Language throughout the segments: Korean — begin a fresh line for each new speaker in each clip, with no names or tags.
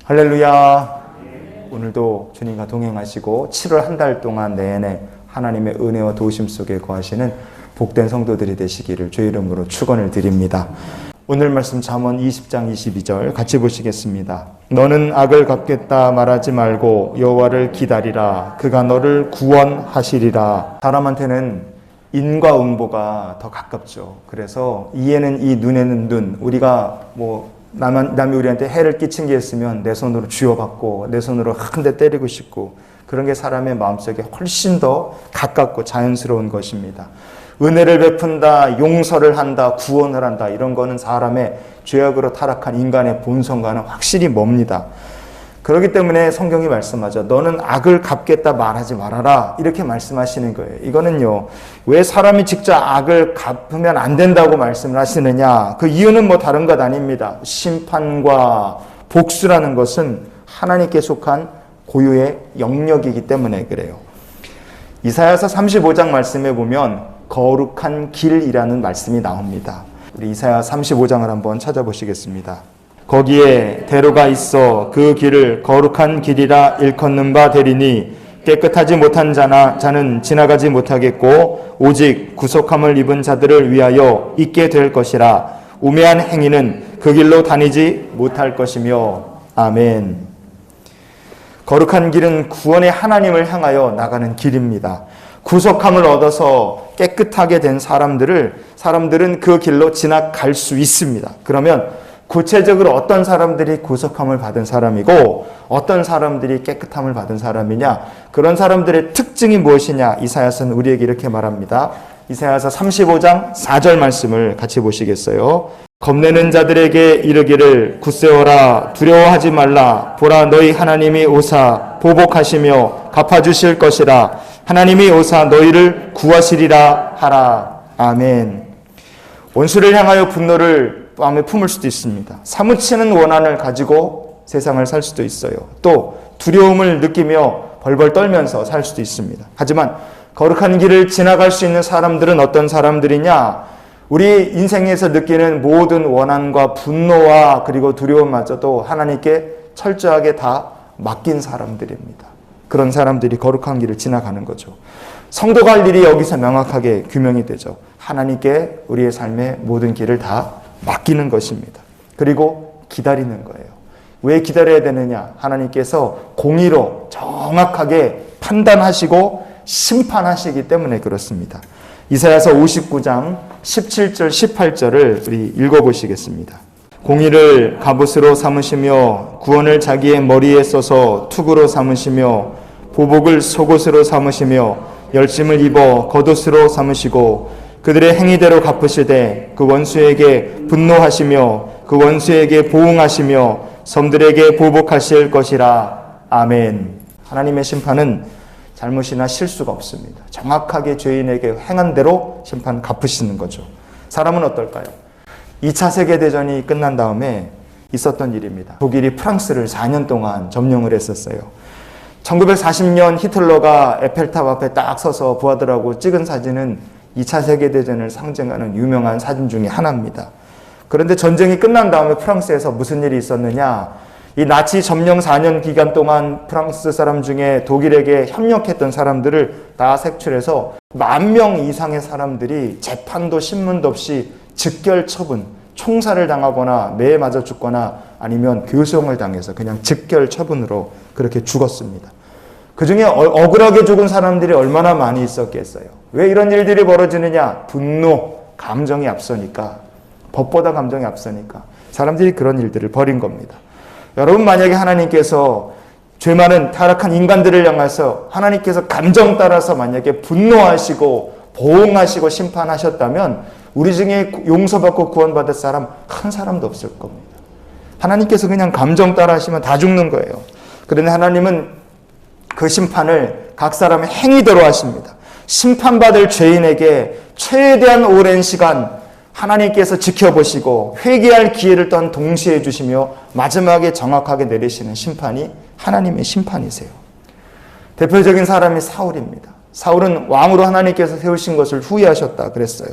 할렐루야. 오늘도 주님과 동행하시고 7월 한 달 동안 내내 하나님의 은혜와 도우심 속에 거하시는 복된 성도들이 되시기를 주의 이름으로 축원을 드립니다. 오늘 말씀 잠언 20장 22절 같이 보시겠습니다. 너는 악을 갚겠다 말하지 말고 여호와를 기다리라. 그가 너를 구원하시리라. 사람한테는 인과 응보가 더 가깝죠. 그래서 이에는 이, 눈에는 눈. 우리가 남이 우리한테 해를 끼친 게 있으면 내 손으로 쥐어받고 내 손으로 한 대 때리고 싶고, 그런 게 사람의 마음속에 훨씬 더 가깝고 자연스러운 것입니다. 은혜를 베푼다, 용서를 한다, 구원을 한다, 이런 거는 사람의 죄악으로 타락한 인간의 본성과는 확실히 멉니다. 그렇기 때문에 성경이 말씀하죠. 너는 악을 갚겠다 말하지 말아라, 이렇게 말씀하시는 거예요. 이거는요, 왜 사람이 직접 악을 갚으면 안 된다고 말씀을 하시느냐, 그 이유는 다른 것 아닙니다. 심판과 복수라는 것은 하나님께 속한 고유의 영역이기 때문에 그래요. 이사야서 35장 말씀에 보면 거룩한 길이라는 말씀이 나옵니다. 우리 이사야 35장을 한번 찾아보시겠습니다. 거기에 대로가 있어 그 길을 거룩한 길이라 일컫는 바 되리니 깨끗하지 못한 자는 지나가지 못하겠고 오직 구속함을 입은 자들을 위하여 있게 될 것이라. 우매한 행위는 그 길로 다니지 못할 것이며. 아멘. 거룩한 길은 구원의 하나님을 향하여 나가는 길입니다. 구속함을 얻어서 깨끗하게 된 사람들은 그 길로 지나갈 수 있습니다. 그러면 구체적으로 어떤 사람들이 구속함을 받은 사람이고 어떤 사람들이 깨끗함을 받은 사람이냐, 그런 사람들의 특징이 무엇이냐, 이사야서는 우리에게 이렇게 말합니다. 이사야서 35장 4절 말씀을 같이 보시겠어요? 겁내는 자들에게 이르기를 굳세어라, 두려워하지 말라. 보라, 너희 하나님이 오사 보복하시며 갚아주실 것이라. 하나님이 오사 너희를 구하시리라 하라. 아멘. 원수를 향하여 분노를 마음에 품을 수도 있습니다. 사무치는 원한을 가지고 세상을 살 수도 있어요. 또 두려움을 느끼며 벌벌 떨면서 살 수도 있습니다. 하지만 거룩한 길을 지나갈 수 있는 사람들은 어떤 사람들이냐? 우리 인생에서 느끼는 모든 원한과 분노와 그리고 두려움마저도 하나님께 철저하게 다 맡긴 사람들입니다. 그런 사람들이 거룩한 길을 지나가는 거죠. 성도가 할 일이 여기서 명확하게 규명이 되죠. 하나님께 우리의 삶의 모든 길을 다 맡기는 것입니다. 그리고 기다리는 거예요. 왜 기다려야 되느냐? 하나님께서 공의로 정확하게 판단하시고 심판하시기 때문에 그렇습니다. 이사야서 59장 17절 18절을 우리 읽어보시겠습니다. 공의를 갑옷으로 삼으시며 구원을 자기의 머리에 써서 투구로 삼으시며 보복을 속옷으로 삼으시며 열심을 입어 겉옷으로 삼으시고 그들의 행위대로 갚으시되 그 원수에게 분노하시며 그 원수에게 보응하시며 섬들에게 보복하실 것이라. 아멘. 하나님의 심판은 잘못이나 실수가 없습니다. 정확하게 죄인에게 행한 대로 심판 갚으시는 거죠. 사람은 어떨까요? 2차 세계대전이 끝난 다음에 있었던 일입니다. 독일이 프랑스를 4년 동안 점령을 했었어요. 1940년 히틀러가 에펠탑 앞에 딱 서서 부하들하고 찍은 사진은 2차 세계대전을 상징하는 유명한 사진 중에 하나입니다. 그런데 전쟁이 끝난 다음에 프랑스에서 무슨 일이 있었느냐? 이 나치 점령 4년 기간 동안 프랑스 사람 중에 독일에게 협력했던 사람들을 다 색출해서 10,000명 이상의 사람들이 재판도 신문도 없이 즉결 처분, 총살을 당하거나 매에 맞아 죽거나 아니면 교수형을 당해서 그냥 즉결 처분으로 그렇게 죽었습니다. 그 중에 억울하게 죽은 사람들이 얼마나 많이 있었겠어요. 왜 이런 일들이 벌어지느냐? 분노, 감정이 앞서니까, 법보다 감정이 앞서니까 사람들이 그런 일들을 벌인 겁니다. 여러분, 만약에 하나님께서 죄 많은 타락한 인간들을 향해서 하나님께서 감정 따라서 만약에 분노하시고 보응하시고 심판하셨다면 우리 중에 용서받고 구원받을 사람 한 사람도 없을 겁니다. 하나님께서 그냥 감정 따라 하시면 다 죽는 거예요. 그런데 하나님은 그 심판을 각 사람의 행위대로 하십니다. 심판받을 죄인에게 최대한 오랜 시간 하나님께서 지켜보시고 회개할 기회를 또한 동시에 주시며 마지막에 정확하게 내리시는 심판이 하나님의 심판이세요. 대표적인 사람이 사울입니다. 사울은 왕으로 하나님께서 세우신 것을 후회하셨다 그랬어요.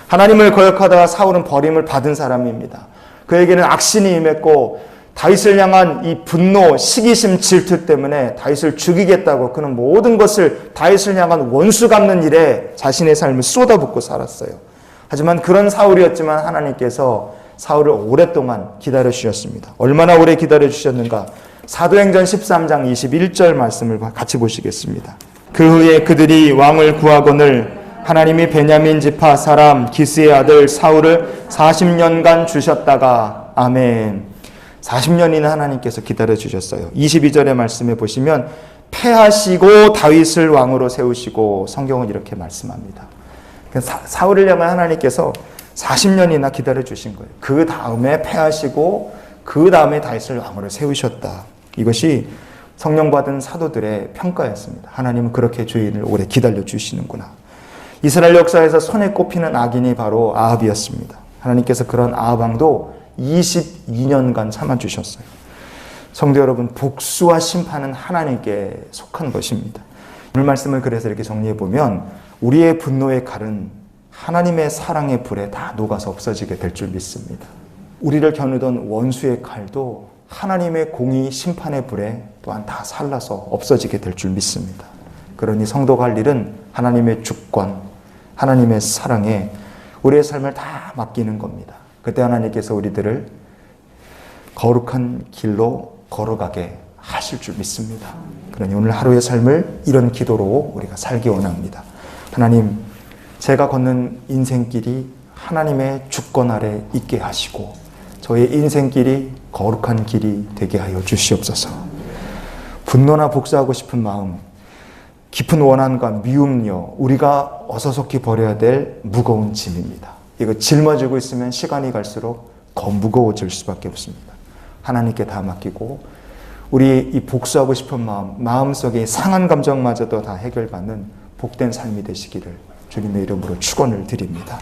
하나님을 거역하다가 사울은 버림을 받은 사람입니다. 그에게는 악신이 임했고 다윗을 향한 이 분노, 시기심, 질투 때문에 다윗을 죽이겠다고 그는 모든 것을 다윗을 향한 원수 갚는 일에 자신의 삶을 쏟아붓고 살았어요. 하지만 그런 사울이었지만 하나님께서 사울을 오랫동안 기다려 주셨습니다. 얼마나 오래 기다려 주셨는가? 사도행전 13장 21절 말씀을 같이 보시겠습니다. 그 후에 그들이 왕을 구하거늘 하나님이 베냐민 지파 사람 기스의 아들 사울을 40년간 주셨다가 아멘. 40년이나 하나님께서 기다려 주셨어요. 22절의 말씀에 보시면 패하시고 다윗을 왕으로 세우시고 성경은 이렇게 말씀합니다. 사울을 향한 하나님께서 40년이나 기다려 주신 거예요. 그 다음에 패하시고 그 다음에 다윗을 왕으로 세우셨다. 이것이 성령 받은 사도들의 평가였습니다. 하나님은 그렇게 주인을 오래 기다려 주시는구나. 이스라엘 역사에서 손에 꼽히는 악인이 바로 아합이었습니다. 하나님께서 그런 아합 왕도 22년간 참아주셨어요. 성도 여러분, 복수와 심판은 하나님께 속한 것입니다. 오늘 말씀을 그래서 이렇게 정리해 보면 우리의 분노의 칼은 하나님의 사랑의 불에 다 녹아서 없어지게 될 줄 믿습니다. 우리를 겨누던 원수의 칼도 하나님의 공의 심판의 불에 또한 다 살라서 없어지게 될 줄 믿습니다. 그러니 성도가 할 일은 하나님의 주권, 하나님의 사랑에 우리의 삶을 다 맡기는 겁니다. 그때 하나님께서 우리들을 거룩한 길로 걸어가게 하실 줄 믿습니다. 그러니 오늘 하루의 삶을 이런 기도로 우리가 살기 원합니다. 하나님, 제가 걷는 인생길이 하나님의 주권 아래 있게 하시고 저의 인생길이 거룩한 길이 되게 하여 주시옵소서. 분노나 복수하고 싶은 마음, 깊은 원한과 미움요, 우리가 어서속히 버려야 될 무거운 짐입니다. 이거 짊어지고 있으면 시간이 갈수록 더 무거워질 수밖에 없습니다. 하나님께 다 맡기고 우리 이 복수하고 싶은 마음속의 상한 감정마저도 다 해결받는 복된 삶이 되시기를 주님의 이름으로 축원을 드립니다.